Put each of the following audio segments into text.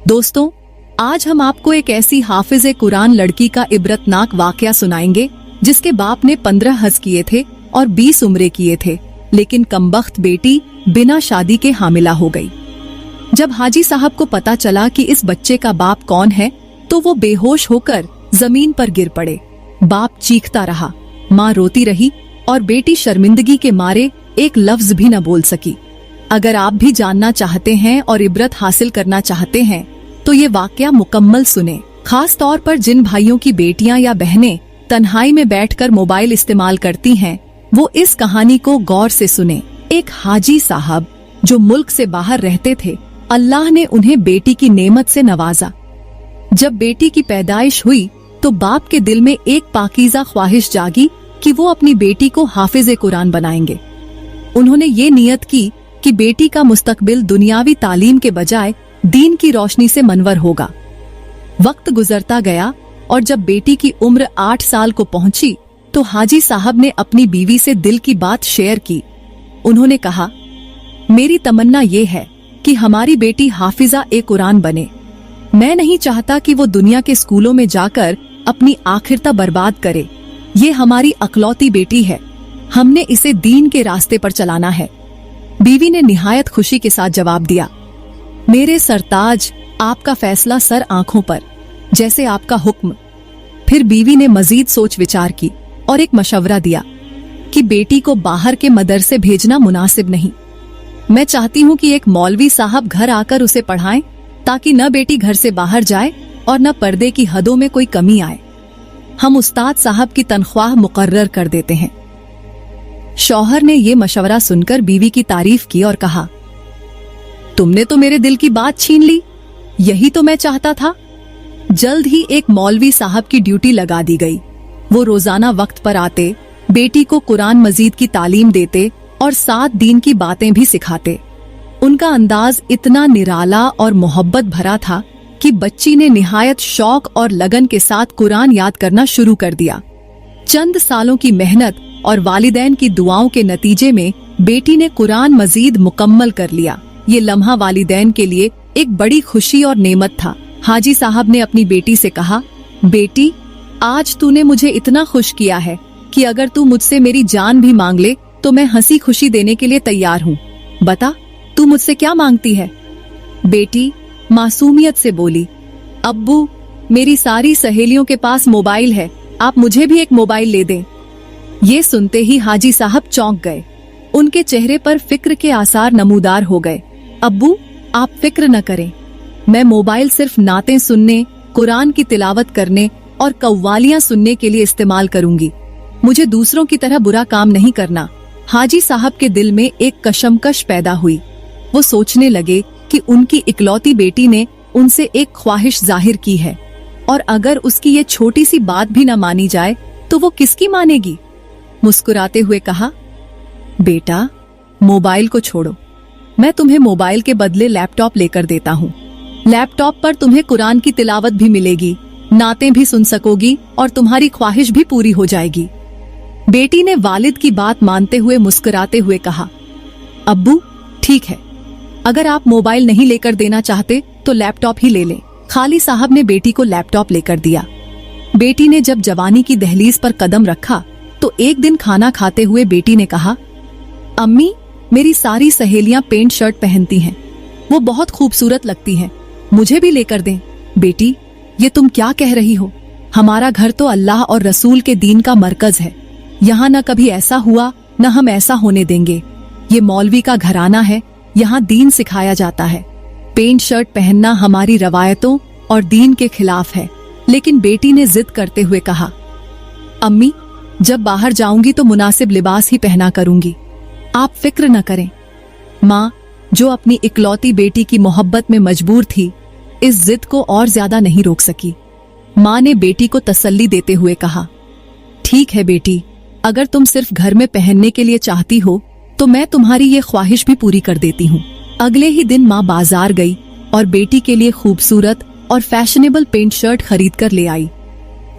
दोस्तों, आज हम आपको एक ऐसी हाफिज़े कुरान लड़की का इबरतनाक वाकया सुनाएंगे जिसके बाप ने 15 हज किए थे और 20 उम्रे किए थे, लेकिन कमबख्त बेटी बिना शादी के हामिला हो गई। जब हाजी साहब को पता चला कि इस बच्चे का बाप कौन है तो वो बेहोश होकर जमीन पर गिर पड़े। बाप चीखता रहा, माँ रोती रही और बेटी शर्मिंदगी के मारे एक लफ्ज भी न बोल सकी। अगर आप भी जानना चाहते हैं और इबरत हासिल करना चाहते हैं तो ये वाकया मुकम्मल सुने। खास तौर पर जिन भाइयों की बेटियां या बहनें तन्हाई में बैठकर मोबाइल इस्तेमाल करती हैं, वो इस कहानी को गौर से सुने। एक हाजी साहब जो मुल्क से बाहर रहते थे, अल्लाह ने उन्हें बेटी की नेमत से नवाजा। जब बेटी की पैदाइश हुई तो बाप के दिल में एक पाकीज़ा ख्वाहिश जागी कि वो अपनी बेटी को हाफिज़े कुरान बनाएंगे। उन्होंने ये नियत की कि बेटी का मुस्तकबिल दुनियावी तालीम के बजाय दीन की रोशनी से मनवर होगा। वक्त गुजरता गया और जब बेटी की उम्र 8 साल को पहुंची तो हाजी साहब ने अपनी बीवी से दिल की बात शेयर की। उन्होंने कहा, मेरी तमन्ना ये है कि हमारी बेटी हाफिज़ा ए कुरान बने। मैं नहीं चाहता कि वो दुनिया के स्कूलों में जाकर अपनी आखिरता बर्बाद करे। ये हमारी अकलौती बेटी है, हमने इसे दीन के रास्ते पर चलाना है। बीवी ने निहायत खुशी के साथ जवाब दिया, मेरे सरताज, आपका फैसला सर आंखों पर, जैसे आपका हुक्म। फिर बीवी ने मजीद सोच विचार की और एक मशवरा दिया कि बेटी को बाहर के मदरसे भेजना मुनासिब नहीं। मैं चाहती हूँ कि एक मौलवी साहब घर आकर उसे पढ़ाएं ताकि न बेटी घर से बाहर जाए और न पर्दे की हदों में कोई कमी आए। हम उस्ताद साहब की तनख्वाह मुकर्रर कर देते हैं। शौहर ने ये मशवरा सुनकर बीवी की तारीफ की और कहा, तुमने तो मेरे दिल की बात छीन ली, यही तो मैं चाहता था। जल्द ही एक मौलवी साहब की ड्यूटी लगा दी गई। वो रोजाना वक्त पर आते, बेटी को कुरान मजीद की तालीम देते और 7 दीन की बातें भी सिखाते। उनका अंदाज इतना निराला और मोहब्बत भरा था कि बच्ची ने निहायत शौक और लगन के साथ कुरान याद करना शुरू कर दिया। चंद सालों की मेहनत और वालिदैन की दुआओं के नतीजे में बेटी ने कुरान मजीद मुकम्मल कर लिया। ये लम्हा वालिदैन के लिए एक बड़ी खुशी और नेमत था। हाजी साहब ने अपनी बेटी से कहा, बेटी, आज तूने मुझे इतना खुश किया है कि अगर तू मुझसे मेरी जान भी मांग ले तो मैं हंसी खुशी देने के लिए तैयार हूँ। बता, तू मुझसे क्या मांगती है? बेटी मासूमियत से बोली, अब्बू, मेरी सारी सहेलियों के पास मोबाइल है, आप मुझे भी एक मोबाइल ले दें। ये सुनते ही हाजी साहब चौंक गए। उनके चेहरे पर फिक्र के आसार नमूदार हो गए। अब्बू, आप फिक्र न करें, मैं मोबाइल सिर्फ नातें सुनने, कुरान की तिलावत करने और कव्वालियां सुनने के लिए इस्तेमाल करूंगी। मुझे दूसरों की तरह बुरा काम नहीं करना। हाजी साहब के दिल में एक कशमकश पैदा हुई। वो सोचने लगे कि उनकी इकलौती बेटी ने उनसे एक ख्वाहिश जाहिर की है और अगर उसकी ये छोटी सी बात भी न मानी जाए तो वो किसकी मानेगी? मुस्कुराते हुए कहा, बेटा, मोबाइल को छोड़ो, मैं तुम्हें मोबाइल के बदले लैपटॉप लेकर देता हूँ। लैपटॉप पर तुम्हें कुरान की तिलावत भी मिलेगी, नातें भी सुन सकोगी और तुम्हारी ख्वाहिश भी पूरी हो जाएगी। बेटी ने वालिद की बात मानते हुए मुस्कुराते हुए कहा, अब्बू, ठीक है, अगर आप मोबाइल नहीं लेकर देना चाहते तो लैपटॉप ही ले लें। खाली साहब ने बेटी को लैपटॉप लेकर दिया। बेटी ने जब जवानी की दहलीज पर कदम रखा तो एक दिन खाना खाते हुए बेटी ने कहा, अम्मी, मेरी सारी सहेलियां पेंट शर्ट पहनती हैं, वो बहुत खूबसूरत लगती हैं, मुझे भी लेकर दें। बेटी, ये तुम क्या कह रही हो? हमारा घर तो अल्लाह और रसूल के दीन का मरकज है। यहाँ न कभी ऐसा हुआ न हम ऐसा होने देंगे। ये मौलवी का घराना है, यहाँ दीन सिखाया जाता है। पेंट शर्ट पहनना हमारी रवायतों और दीन के खिलाफ है। लेकिन बेटी ने जिद करते हुए कहा, अम्मी, जब बाहर जाऊंगी तो मुनासिब लिबास ही पहना करूंगी, आप फिक्र न करें। माँ, जो अपनी इकलौती बेटी की मोहब्बत में मजबूर थी, इस जिद को और ज्यादा नहीं रोक सकी। माँ ने बेटी को तसल्ली देते हुए कहा, ठीक है बेटी, अगर तुम सिर्फ घर में पहनने के लिए चाहती हो तो मैं तुम्हारी ये ख्वाहिश भी पूरी कर देती हूँ। अगले ही दिन माँ बाजार गई और बेटी के लिए खूबसूरत और फैशनेबल पेंट शर्ट खरीद कर ले आई।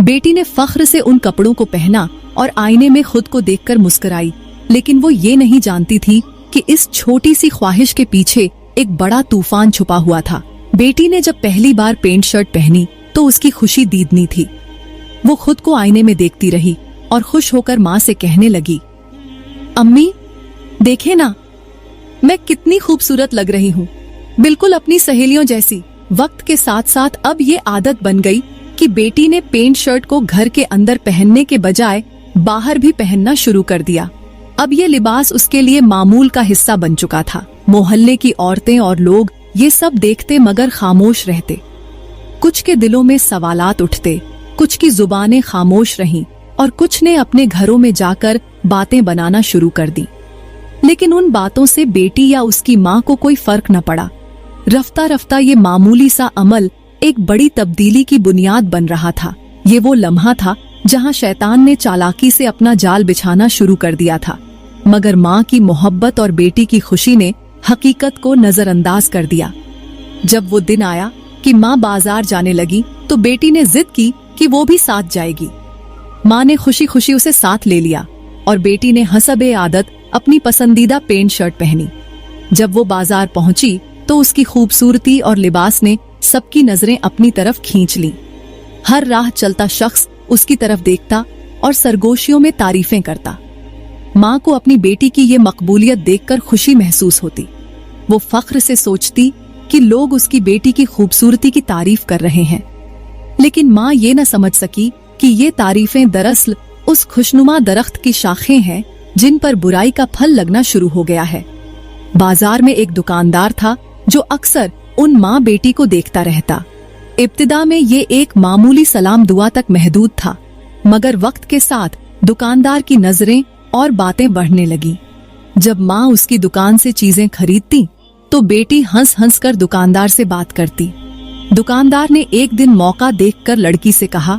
बेटी ने फख्र से उन कपड़ों को पहना और आईने में खुद को देखकर मुस्कुराई, लेकिन वो ये नहीं जानती थी कि इस छोटी सी ख्वाहिश के पीछे एक बड़ा तूफान छुपा हुआ था। बेटी ने जब पहली बार पेंट शर्ट पहनी तो उसकी खुशी दीदनी थी। वो खुद को आईने में देखती रही और खुश होकर माँ से कहने लगी, अम्मी देखे ना, मैं कितनी खूबसूरत लग रही हूँ, बिल्कुल अपनी सहेलियों जैसी। वक्त के साथ साथ अब ये आदत बन गई कि बेटी ने पेंट शर्ट को घर के अंदर पहनने के बजाय बाहर भी पहनना शुरू कर दिया। अब ये लिबास उसके लिए मामूल का हिस्सा बन चुका था। मोहल्ले की औरतें और लोग ये सब देखते मगर खामोश रहते। कुछ के दिलों में सवालात उठते, कुछ की जुबानें खामोश रहीं और कुछ ने अपने घरों में जाकर बातें बनाना शुरू कर दी। लेकिन उन बातों से बेटी या उसकी माँ को कोई फर्क न पड़ा। रफ्ता रफ्ता ये मामूली सा अमल एक बड़ी तब्दीली की बुनियाद बन रहा था। ये वो लम्हा था जहाँ शैतान ने चालाकी से अपना जाल बिछाना शुरू कर दिया था, मगर माँ की मोहब्बत और बेटी की खुशी ने हकीकत को नजरअंदाज कर दिया। जब वो दिन आया कि माँ बाजार जाने लगी तो बेटी ने जिद की कि वो भी साथ जाएगी। माँ ने खुशी खुशी उसे साथ ले लिया और बेटी ने हसबे आदत अपनी पसंदीदा पेंट शर्ट पहनी। जब वो बाजार पहुंची तो उसकी खूबसूरती और लिबास ने सबकी नजरें अपनी तरफ खींच ली। हर राह चलता शख्स उसकी तरफ देखता और सरगोशियों में तारीफें करता। माँ को अपनी बेटी की ये मकबूलियत देखकर खुशी महसूस होती। वो फख्र से सोचती कि लोग उसकी बेटी की खूबसूरती की तारीफ कर रहे हैं। लेकिन माँ ये न समझ सकी कि ये तारीफें दरअसल उस खुशनुमा दरख्त की शाखें हैं जिन पर बुराई का फल लगना शुरू हो गया है। बाजार में एक दुकानदार था जो अक्सर उन माँ बेटी को देखता रहता। इब्तिदा में ये एक मामूली सलाम दुआ तक महदूद था, मगर वक्त के साथ दुकानदार की नजरें और बातें बढ़ने लगी। जब माँ उसकी दुकान से चीजें खरीदती तो बेटी हंस हंस कर दुकानदार से बात करती। दुकानदार ने एक दिन मौका देखकर लड़की से कहा,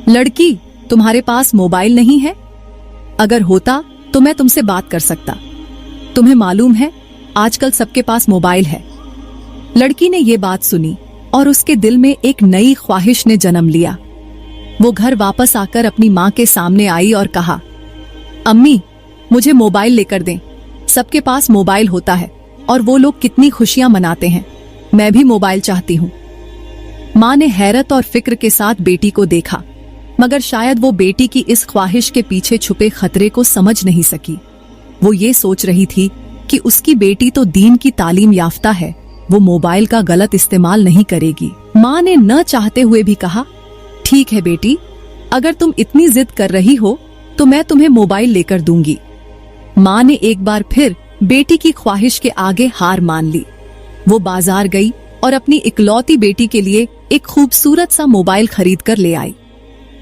लड़की तुम्हारे पास मोबाइल नहीं है? अगर होता तो मैं तुमसे बात कर सकता। तुम्हें मालूम है आजकल सबके पास मोबाइल है। लड़की ने ये बात सुनी और उसके दिल में एक नई ख्वाहिश ने जन्म लिया। वो घर वापस आकर अपनी माँ के सामने आई और कहा, अम्मी मुझे मोबाइल लेकर दें। सबके पास मोबाइल होता है और वो लोग कितनी खुशियां मनाते हैं। मैं भी मोबाइल चाहती हूँ। माँ ने हैरत और फिक्र के साथ बेटी को देखा, मगर शायद वो बेटी की इस ख्वाहिश के पीछे छुपे खतरे को समझ नहीं सकी। वो ये सोच रही थी कि उसकी बेटी तो दीन की तालीम याफ्ता है, वो मोबाइल का गलत इस्तेमाल नहीं करेगी। माँ ने न चाहते हुए भी कहा, ठीक है बेटी, अगर तुम इतनी जिद कर रही हो तो मैं तुम्हें मोबाइल लेकर दूंगी। माँ ने एक बार फिर बेटी की ख्वाहिश के आगे हार मान ली। वो बाजार गई और अपनी इकलौती बेटी के लिए एक खूबसूरत सा मोबाइल खरीद कर ले आई।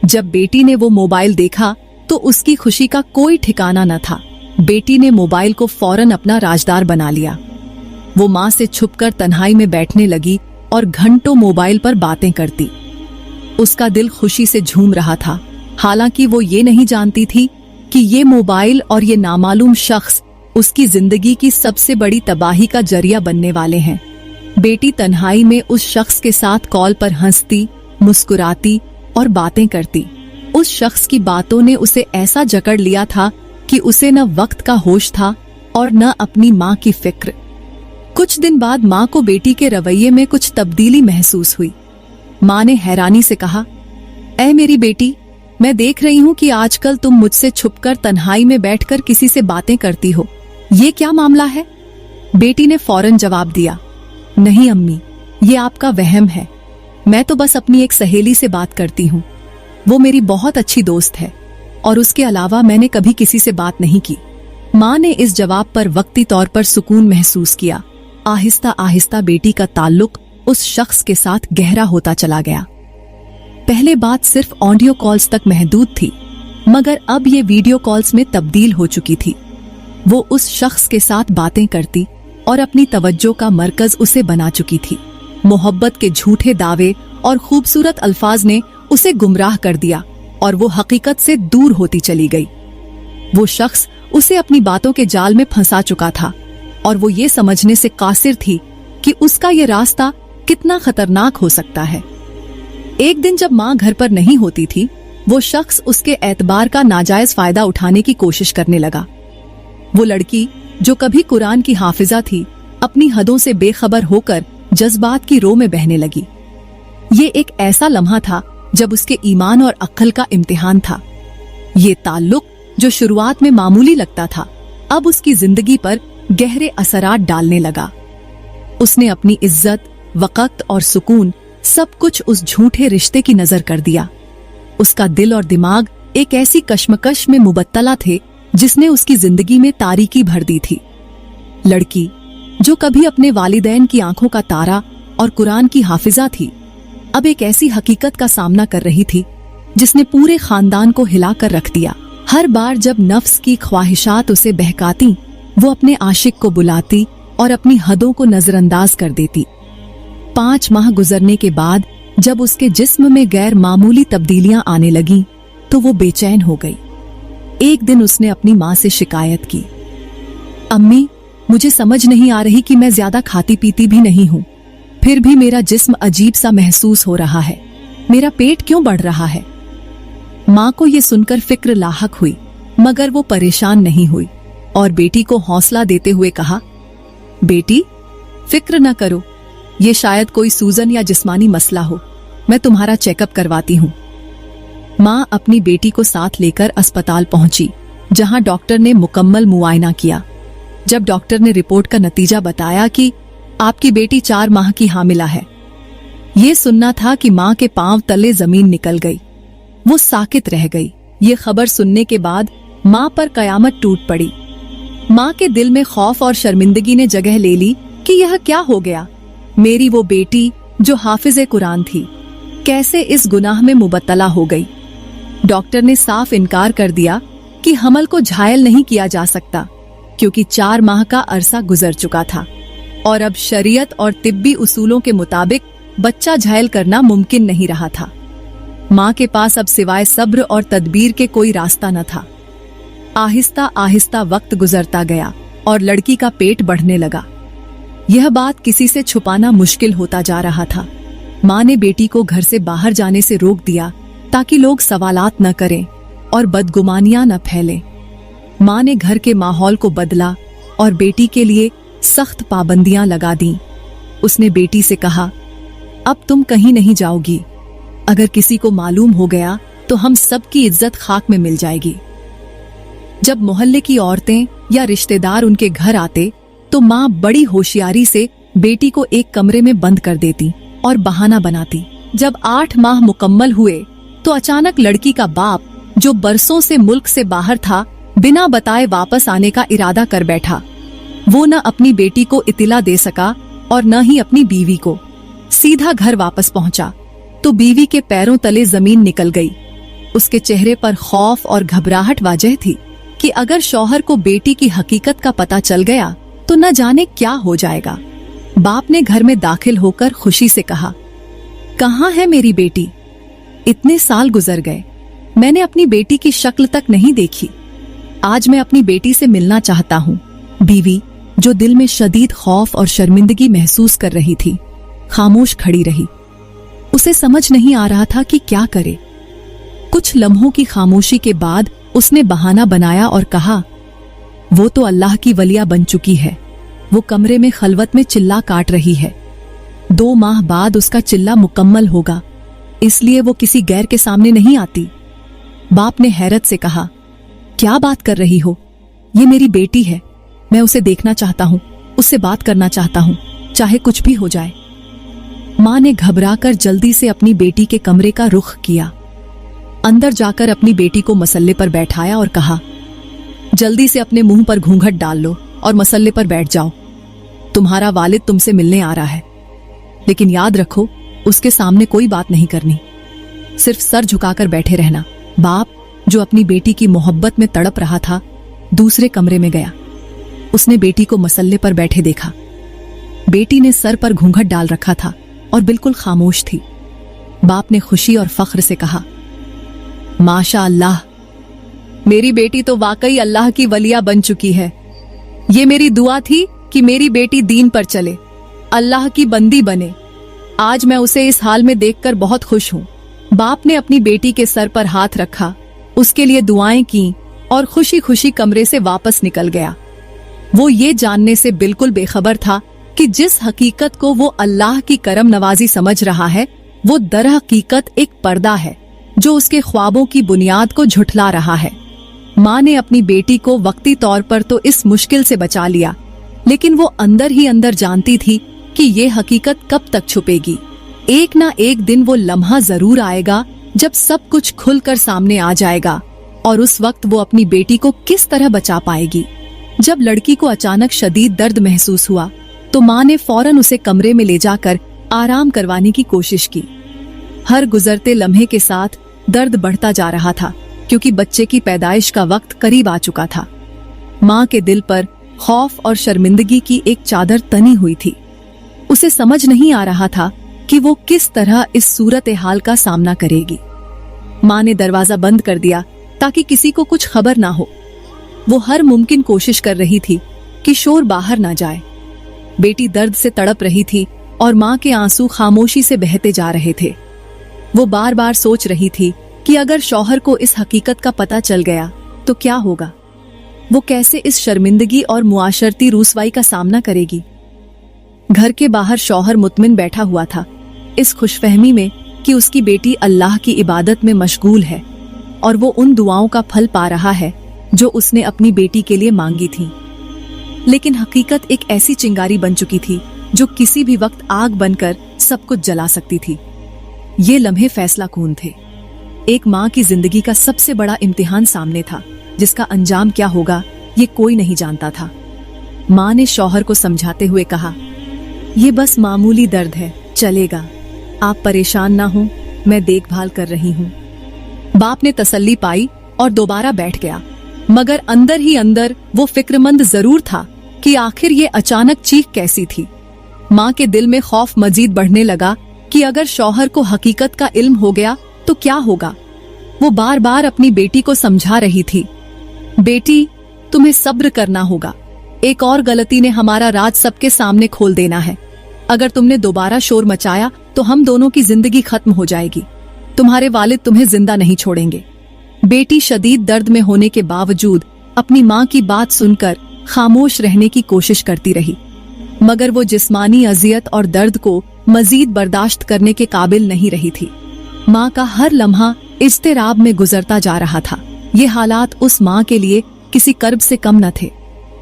जब बेटी ने वो मोबाइल देखा तो उसकी खुशी का कोई ठिकाना न था। बेटी ने मोबाइल को फौरन अपना राजदार बना लिया। वो माँ से छुपकर तन्हाई में बैठने लगी और घंटों मोबाइल पर बातें करती। उसका दिल खुशी से झूम रहा था, हालांकि वो ये नहीं जानती थी कि ये मोबाइल और ये नामालूम शख्स उसकी जिंदगी की सबसे बड़ी तबाही का जरिया बनने वाले हैं। बेटी तन्हाई में उस शख्स के साथ कॉल पर हंसती, मुस्कुराती और बातें करती। उस शख्स की बातों ने उसे ऐसा जकड़ लिया था कि उसे न वक्त का होश था और न अपनी माँ की फिक्र। कुछ दिन बाद माँ को बेटी के रवैये में कुछ तब्दीली महसूस हुई। माँ ने हैरानी से कहा, ऐ मेरी बेटी, मैं देख रही हूँ कि आजकल तुम मुझसे छुपकर तन्हाई में बैठकर किसी से बातें करती हो। ये क्या मामला है? बेटी ने फौरन जवाब दिया, नहीं अम्मी, ये आपका वहम है। मैं तो बस अपनी एक सहेली से बात करती हूँ। वो मेरी बहुत अच्छी दोस्त है और उसके अलावा मैंने कभी किसी से बात नहीं की। माँ ने इस जवाब पर वक्ती तौर पर सुकून महसूस किया। आहिस्ता आहिस्ता बेटी का ताल्लुक उस शख्स के साथ गहरा होता चला गया। पहले बात सिर्फ ऑडियो कॉल्स तक महदूद थी, मगर अब ये वीडियो कॉल्स में तब्दील हो चुकी थी। वो उस शख्स के साथ बातें करती और अपनी तवज्जो का मरकज उसे बना चुकी थी। मोहब्बत के झूठे दावे और खूबसूरत अल्फाज ने उसे गुमराह कर दिया और वो हकीकत से दूर होती चली गई। वो शख्स उसे अपनी बातों के जाल में फंसा चुका था और वो ये समझने से कासिर थी कि उसका ये रास्ता कितना खतरनाक हो सकता है। एक दिन जब माँ घर पर नहीं होती थी, वो शख्स उसके एतबार का नाजायज फायदा उठाने की कोशिश करने लगा। वो लड़की जो कभी कुरान की हाफिजा थी, अपनी हदों से बेखबर होकर जज्बात की रो में बहने लगी। ये एक ऐसा लम्हा था जब उसके ईमान और अक्ल का इम्तिहान था। ये ताल्लुक जो शुरुआत में मामूली लगता था, अब उसकी जिंदगी पर गहरे असरात डालने लगा। उसने अपनी इज्जत, वक़्त और सुकून सब कुछ उस झूठे रिश्ते की नजर कर दिया। उसका दिल और दिमाग एक ऐसी कश्मकश में मुबत्तला थे जिसने उसकी जिंदगी में तारीकी भर दी थी। लड़की जो कभी अपने वालिदैन की आंखों का तारा और कुरान की हाफिजा थी, अब एक ऐसी हकीकत का सामना कर रही थी जिसने पूरे खानदान को हिलाकर रख दिया। हर बार जब नफ्स की ख्वाहिशात उसे बहकाती, वो अपने आशिक को बुलाती और अपनी हदों को नजरअंदाज कर देती। 5 माह गुजरने के बाद जब उसके जिस्म में गैर मामूली तब्दीलियां आने लगीं, तो वो बेचैन हो गई। एक दिन उसने अपनी माँ से शिकायत की, अम्मी, मुझे समझ नहीं आ रही कि मैं ज्यादा खाती पीती भी नहीं हूँ, फिर भी मेरा जिस्म अजीब सा महसूस हो रहा है। मेरा पेट क्यों बढ़ रहा है? माँ को ये सुनकर फिक्र लाहक हुई, मगर वो परेशान नहीं हुई और बेटी को हौसला देते हुए कहा, बेटी, फिक्र न करो, ये शायद कोई सूजन या जिस्मानी मसला हो, मैं तुम्हारा चेकअप करवाती हूँ। माँ अपनी बेटी को साथ लेकर अस्पताल पहुंची, जहां डॉक्टर ने मुकम्मल मुआयना किया। जब डॉक्टर ने रिपोर्ट का नतीजा बताया कि आपकी बेटी 4 माह की हामिला है, ये सुनना था कि माँ के पांव तले जमीन निकल गई। वो साकित रह गई। ये खबर सुनने के बाद माँ पर कयामत टूट पड़ी। माँ के दिल में खौफ और शर्मिंदगी ने जगह ले ली कि यह क्या हो गया। मेरी वो बेटी जो हाफिज़े कुरान थी, कैसे इस गुनाह में मुबत्तला हो गई। डॉक्टर ने साफ इनकार कर दिया कि हमल को झायल नहीं किया जा सकता, क्योंकि 4 माह का अरसा गुजर चुका था और अब शरीयत और तिब्बी उसूलों के मुताबिक बच्चा झायल करना मुमकिन नहीं रहा था। माँ के पास अब सिवाय सब्र और तदबीर के कोई रास्ता न था। आहिस्ता आहिस्ता वक्त गुजरता गया और लड़की का पेट बढ़ने लगा। यह बात किसी से छुपाना मुश्किल होता जा रहा था। माँ ने बेटी को घर से बाहर जाने से रोक दिया ताकि लोग सवालात न करें और बदगुमानियां न फैलें। माँ ने घर के माहौल को बदला और बेटी के लिए सख्त पाबंदियां लगा दी। उसने बेटी से कहा, अब तुम कहीं नहीं जाओगी। अगर किसी को मालूम हो गया तो हम सबकी इज्जत खाक में मिल जाएगी। जब मोहल्ले की औरतें या रिश्तेदार उनके घर आते तो माँ बड़ी होशियारी से बेटी को एक कमरे में बंद कर देती और बहाना बनाती। जब 8 माह मुकम्मल हुए तो अचानक लड़की का बाप, जो बरसों से मुल्क से बाहर था, बिना बताए वापस आने का इरादा कर बैठा। वो न अपनी बेटी को इतिला दे सका और न ही अपनी बीवी को। सीधा घर वापस पहुंचा तो बीवी के पैरों तले जमीन निकल गई। उसके चेहरे पर खौफ और घबराहट वाजह थी कि अगर शौहर को बेटी की हकीकत का पता चल गया तो न जाने क्या हो जाएगा। बाप ने घर में दाखिल होकर खुशी से कहा, कहाँ है मेरी बेटी? इतने साल गुजर गए, मैंने अपनी बेटी की शक्ल तक नहीं देखी। आज मैं अपनी बेटी से मिलना चाहता हूँ। बीवी, जो दिल में शदीद खौफ और शर्मिंदगी महसूस कर रही थी, खामोश खड़ी रही। उसे समझ नहीं आ रहा था कि क्या करे। कुछ लम्हों की खामोशी के बाद उसने बहाना बनाया और कहा, वो तो अल्लाह की वलिया बन चुकी है। वो कमरे में खलवत में चिल्ला काट रही है। 2 माह बाद उसका चिल्ला मुकम्मल होगा, इसलिए वो किसी गैर के सामने नहीं आती। बाप ने हैरत से कहा, क्या बात कर रही हो? ये मेरी बेटी है, मैं उसे देखना चाहता हूँ, उससे बात करना चाहता हूँ, चाहे कुछ भी हो जाए। माँ ने घबराकर जल्दी से अपनी बेटी के कमरे का रुख किया। अंदर जाकर अपनी बेटी को मसल्ले पर बैठाया और कहा, जल्दी से अपने मुंह पर घूंघट डाल लो और मसल्ले पर बैठ जाओ। तुम्हारा वालिद तुमसे मिलने आ रहा है, लेकिन याद रखो, उसके सामने कोई बात नहीं करनी, सिर्फ सर झुकाकर बैठे रहना। बाप, जो अपनी बेटी की मोहब्बत में तड़प रहा था, दूसरे कमरे में गया। उसने बेटी को मसल्ले पर बैठे देखा। बेटी ने सर पर घूंघट डाल रखा था और बिल्कुल खामोश थी। बाप ने खुशी और फख्र से कहा, माशा अल्लाह, मेरी बेटी तो वाकई अल्लाह की वलिया बन चुकी है। ये मेरी दुआ थी कि मेरी बेटी दीन पर चले, अल्लाह की बंदी बने। आज मैं उसे इस हाल में देखकर बहुत खुश हूँ। बाप ने अपनी बेटी के सर पर हाथ रखा, उसके लिए दुआएं की और खुशी खुशी कमरे से वापस निकल गया। वो ये जानने से बिल्कुल बेखबर था कि जिस हकीकत को वो अल्लाह की करम नवाजी समझ रहा है वो दर हकीकत एक पर्दा है जो उसके ख्वाबों की बुनियाद को झुठला रहा है। माँ ने अपनी बेटी को वक्ती तौर पर तो इस मुश्किल से बचा लिया, लेकिन वो अंदर ही अंदर जानती थी कि ये हकीकत कब तक छुपेगी। एक ना एक दिन वो लम्हा जरूर आएगा जब सब कुछ खुलकर सामने आ जाएगा, और उस वक्त वो अपनी बेटी को किस तरह बचा पाएगी। जब लड़की को अचानक शदीद दर्द महसूस हुआ तो माँ ने फौरन उसे कमरे में ले जाकर आराम करवाने की कोशिश की। हर गुजरते लम्हे के साथ दर्द बढ़ता जा रहा था, क्योंकि बच्चे की पैदाइश का वक्त करीब आ चुका था। माँ के दिल पर खौफ और शर्मिंदगी की एक चादर तनी हुई थी। उसे समझ नहीं आ रहा था कि वो किस तरह इस सूरत हाल का सामना करेगी। माँ ने दरवाजा बंद कर दिया ताकि किसी को कुछ खबर ना हो। वो हर मुमकिन कोशिश कर रही थी कि शोर बाहर ना जाए। बेटी दर्द से तड़प रही थी और माँ के आंसू खामोशी से बहते जा रहे थे। वो बार बार सोच रही थी कि अगर शौहर को इस हकीकत का पता चल गया तो क्या होगा। वो कैसे इस शर्मिंदगी और मुआशरती रुसवाई का सामना करेगी। घर के बाहर शौहर मुतमिन बैठा हुआ था, इस खुशफहमी में कि उसकी बेटी अल्लाह की इबादत में मशगूल है और वो उन दुआओं का फल पा रहा है जो उसने अपनी बेटी के लिए मांगी थी। लेकिन हकीकत एक ऐसी चिंगारी बन चुकी थी जो किसी भी वक्त आग बनकर सब कुछ जला सकती थी। ये लम्हे फैसला कून थे। एक माँ की जिंदगी का सबसे बड़ा इम्तिहान सामने था, जिसका अंजाम क्या होगा ये कोई नहीं जानता था। माँ ने शौहर को समझाते हुए कहा, ये बस मामूली दर्द है, चलेगा, आप परेशान ना हो, मैं देखभाल कर रही हूँ। बाप ने तसल्ली पाई और दोबारा बैठ गया, मगर अंदर ही अंदर वो फिक्रमंद जरूर था कि आखिर ये अचानक चीख कैसी थी। माँ के दिल में खौफ मजीद बढ़ने लगा कि अगर शौहर को हकीकत का इल्म हो गया तो क्या होगा। वो बार बार अपनी बेटी को समझा रही थी, बेटी तुम्हें सब्र करना होगा, एक और गलती ने हमारा राज सबके सामने खोल देना है। अगर तुमने दोबारा शोर मचाया तो हम दोनों की जिंदगी खत्म हो जाएगी, तुम्हारे वालिद तुम्हें जिंदा नहीं छोड़ेंगे। बेटी शदीद दर्द में होने के बावजूद अपनी माँ की बात सुनकर खामोश रहने की कोशिश करती रही, मगर वो जिस्मानी अजियत और दर्द को मजीद बर्दाश्त करने के काबिल नहीं रही थी। माँ का हर लम्हा इज़्तिराब में गुजरता जा रहा था। ये हालात उस माँ के लिए किसी कर्ब से कम न थे।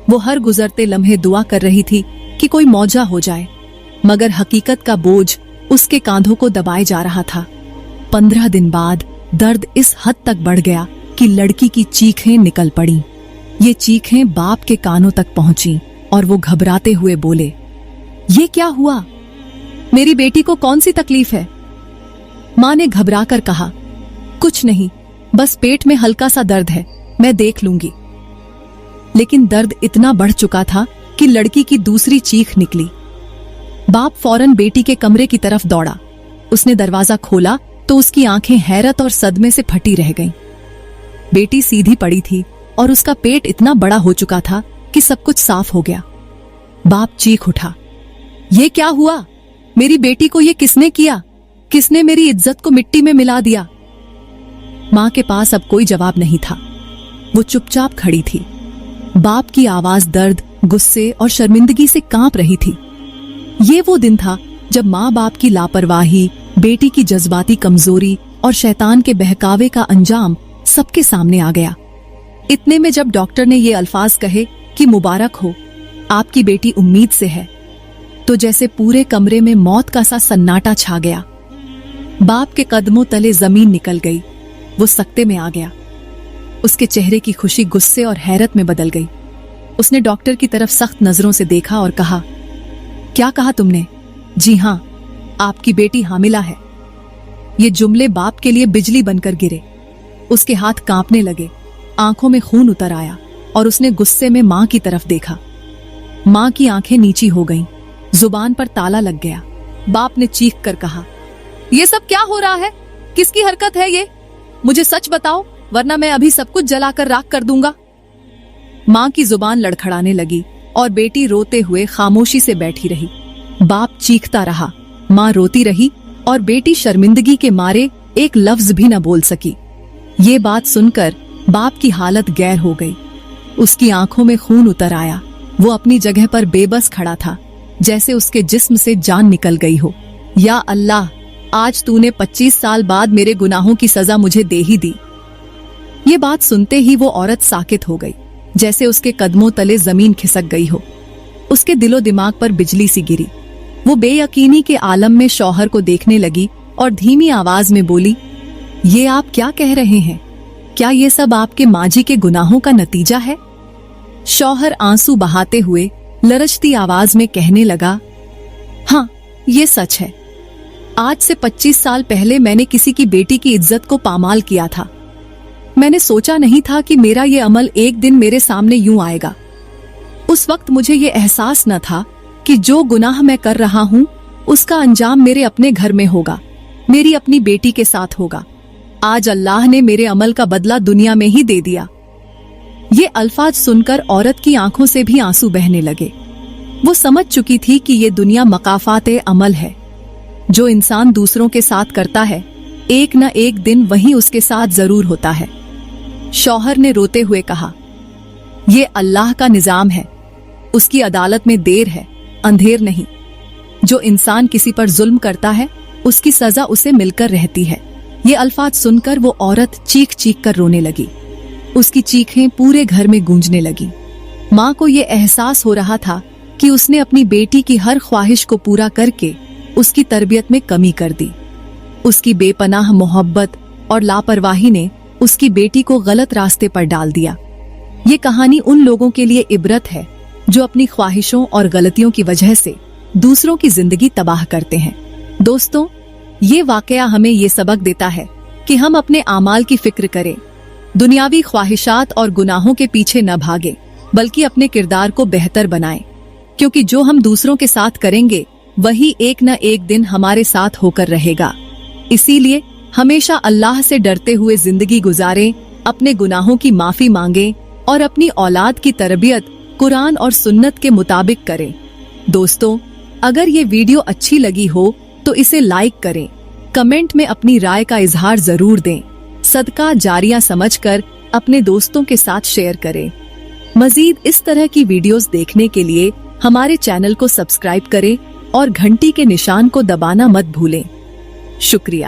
वो हर गुजरते लम्हे दुआ कर रही थी कि कोई मौजा हो जाए, मगर हकीकत का बोझ उसके कांधों को दबाए जा रहा था। 15 दिन बाद दर्द इस हद तक बढ़ गया कि लड़की की चीखें निकल पड़ी। ये चीखें बाप के कानों तक पहुंची और वो घबराते हुए बोले, ये क्या हुआ? मेरी बेटी को कौन सी तकलीफ है? माँ ने घबरा कर कहा, कुछ नहीं, बस पेट में हल्का सा दर्द है, मैं देख लूंगी। लेकिन दर्द इतना बढ़ चुका था कि लड़की की दूसरी चीख निकली। बाप फौरन बेटी के कमरे की तरफ दौड़ा। उसने दरवाजा खोला तो उसकी आंखें हैरत और सदमे से फटी रह गईं। बेटी सीधी पड़ी थी और उसका पेट इतना बड़ा हो चुका था कि सब कुछ साफ हो गया। बाप चीख उठा, ये क्या हुआ? मेरी बेटी को ये किसने किया? किसने मेरी इज्जत को मिट्टी में मिला दिया? माँ के पास अब कोई जवाब नहीं था। वो चुपचाप खड़ी थी। बाप की आवाज दर्द, गुस्से और शर्मिंदगी से कांप रही थी। ये वो दिन था जब माँ बाप की लापरवाही, बेटी की जज्बाती कमजोरी और शैतान के बहकावे का अंजाम सबके सामने आ गया। इतने में जब डॉक्टर ने ये अल्फाज कहे कि मुबारक हो, आपकी बेटी उम्मीद से है, तो जैसे पूरे कमरे में मौत का सा सन्नाटा छा गया। बाप के कदमों तले जमीन निकल गई। वो सकते में आ गया। उसके चेहरे की खुशी गुस्से और हैरत में बदल गई। उसने डॉक्टर की तरफ सख्त नजरों से देखा और कहा, क्या कहा तुमने? जी हां, आपकी बेटी हामिला है। ये जुमले बाप के लिए बिजली बनकर गिरे। उसके हाथ कांपने लगे, आंखों में खून उतर आया और उसने गुस्से में मां की तरफ देखा। मां की आंखें नीची हो गईं, जुबान पर ताला लग गया। बाप ने चीख कर कहा, ये सब क्या हो रहा है? किसकी हरकत है ये? मुझे सच बताओ, वरना मैं अभी सब कुछ जलाकर राख कर दूंगा। मां की जुबान लड़खड़ाने लगी और बेटी रोते हुए खामोशी से बैठी रही। बाप चीखता रहा, मां रोती रही और बेटी शर्मिंदगी के मारे एक लफ्ज भी न बोल सकी। ये बात सुनकर बाप की हालत गैर हो गई। उसकी आंखों में खून उतर आया। वो अपनी जगह पर बेबस खड़ा था। जैसे उसके जिस्म से जान निकल गई हो। या अल्लाह, आज तूने 25 साल बाद मेरे गुनाहों की सजा मुझे दे ही दी। ये बात सुनते ही वो औरत साकित हो गई, जैसे उसके कदमों तले जमीन खिसक गई हो। उसके दिलो दिमाग पर बिजली सी गिरी। वो बेयकीनी के आलम में शौहर को देखने लगी और धीमी आवाज में बोली, ये आप क्या कह रहे हैं? क्या ये सब आपके माजी के गुनाहों का नतीजा है? शौहर आंसू बहाते हुए लरजती आवाज में कहने लगा, हाँ, ये सच है। आज से 25 साल पहले मैंने किसी की बेटी की इज्जत को पामाल किया था। मैंने सोचा नहीं था कि मेरा ये अमल एक दिन मेरे सामने यूं आएगा। उस वक्त मुझे ये एहसास न था कि जो गुनाह मैं कर रहा हूं उसका अंजाम मेरे अपने घर में होगा, मेरी अपनी बेटी के साथ होगा। आज अल्लाह ने मेरे अमल का बदला दुनिया में ही दे दिया। ये अल्फाज सुनकर औरत की आंखों से भी आंसू बहने लगे। वो समझ चुकी थी कि ये दुनिया मकाफाते अमल है। जो इंसान दूसरों के साथ करता है, एक न एक दिन वही उसके साथ जरूर होता है। शौहर ने रोते हुए कहा, ये अल्लाह का निजाम है, उसकी अदालत में देर है, अंधेर नहीं। जो इंसान किसी पर जुल्म करता है, उसकी सजा उसे मिलकर रहती है। ये अल्फाज सुनकर वो औरत चीख चीख कर रोने लगी। उसकी चीखें पूरे घर में गूंजने लगी। माँ को ये एहसास हो रहा था कि उसने अपनी बेटी की हर ख्वाहिश को पूरा करके उसकी तरबियत में कमी कर दी। उसकी बेपनाह मोहब्बत और लापरवाही ने उसकी बेटी को गलत रास्ते पर डाल दिया। ये कहानी उन लोगों के लिए इबरत है जो अपनी ख्वाहिशों और गलतियों की वजह से दूसरों की जिंदगी तबाह करते हैं। दोस्तों, ये वाकया हमें ये सबक देता है कि हम अपने आमाल की फिक्र करें, दुनियावी ख्वाहिशात और गुनाहों के पीछे न भागें, बल्कि अपने किरदार को बेहतर बनाएं, क्योंकि जो हम दूसरों के साथ करेंगे वही एक न एक दिन हमारे साथ होकर रहेगा। इसीलिए हमेशा अल्लाह से डरते हुए जिंदगी गुजारें, अपने गुनाहों की माफी मांगें और अपनी औलाद की तरबियत कुरान और सुन्नत के मुताबिक करें। दोस्तों, अगर ये वीडियो अच्छी लगी हो तो इसे लाइक करें, कमेंट में अपनी राय का इजहार जरूर दें, सदका जारिया समझकर अपने दोस्तों के साथ शेयर करें। मजीद इस तरह की वीडियोस देखने के लिए हमारे चैनल को सब्सक्राइब करें और घंटी के निशान को दबाना मत भूलें। शुक्रिया।